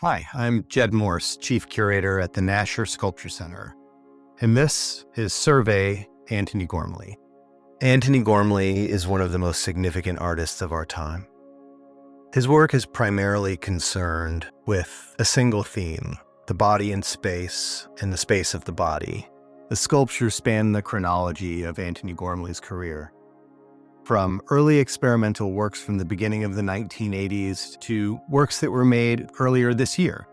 Hi, I'm Jed Morse, Chief Curator at the Nasher Sculpture Center, and this is Survey Antony Gormley. Antony Gormley is one of the most significant artists of our time. His work is primarily concerned with a single theme, the body in space and the space of the body. The sculptures span the chronology of Antony Gormley's career, from early experimental works from the beginning of the 1980s to works that were made earlier this year.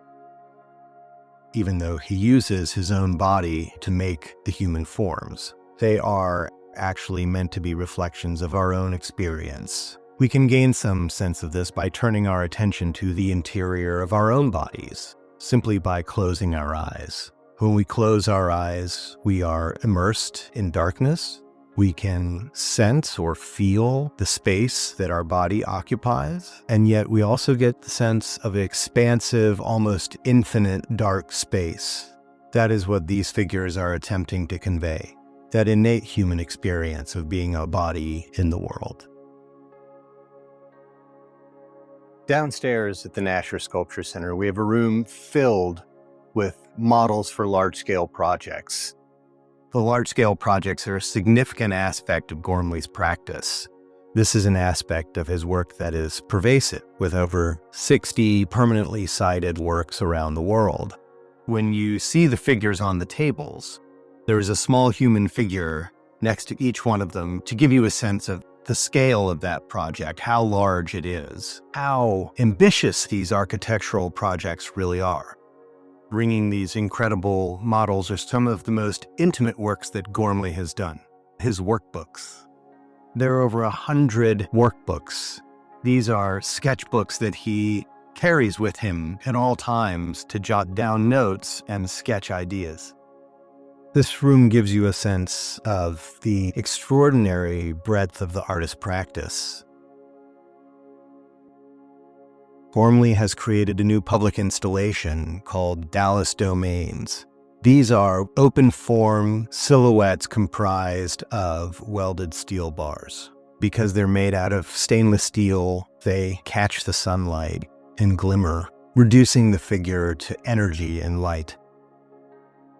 Even though he uses his own body to make the human forms, they are actually meant to be reflections of our own experience. We can gain some sense of this by turning our attention to the interior of our own bodies, simply by closing our eyes. When we close our eyes, we are immersed in darkness. We can sense or feel the space that our body occupies, and yet we also get the sense of expansive, almost infinite dark space. That is what these figures are attempting to convey, that innate human experience of being a body in the world. Downstairs at the Nasher Sculpture Center, we have a room filled with models for large-scale projects. The large-scale projects are a significant aspect of Gormley's practice. This is an aspect of his work that is pervasive, with over 60 permanently sited works around the world. When you see the figures on the tables, there is a small human figure next to each one of them to give you a sense of the scale of that project, how large it is, how ambitious these architectural projects really are. Bringing these incredible models are some of the most intimate works that Gormley has done. His workbooks. There are over 100 workbooks. These are sketchbooks that he carries with him at all times to jot down notes and sketch ideas. This room gives you a sense of the extraordinary breadth of the artist's practice. Gormley has created a new public installation called Dallas Domains. These are open-form silhouettes comprised of welded steel bars. Because they're made out of stainless steel, they catch the sunlight and glimmer, reducing the figure to energy and light.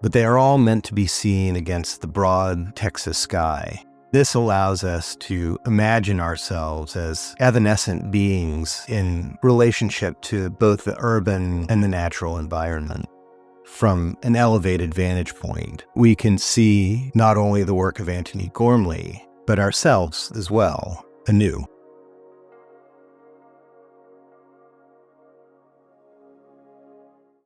But they are all meant to be seen against the broad Texas sky. This allows us to imagine ourselves as evanescent beings in relationship to both the urban and the natural environment. From an elevated vantage point, we can see not only the work of Antony Gormley, but ourselves as well, anew.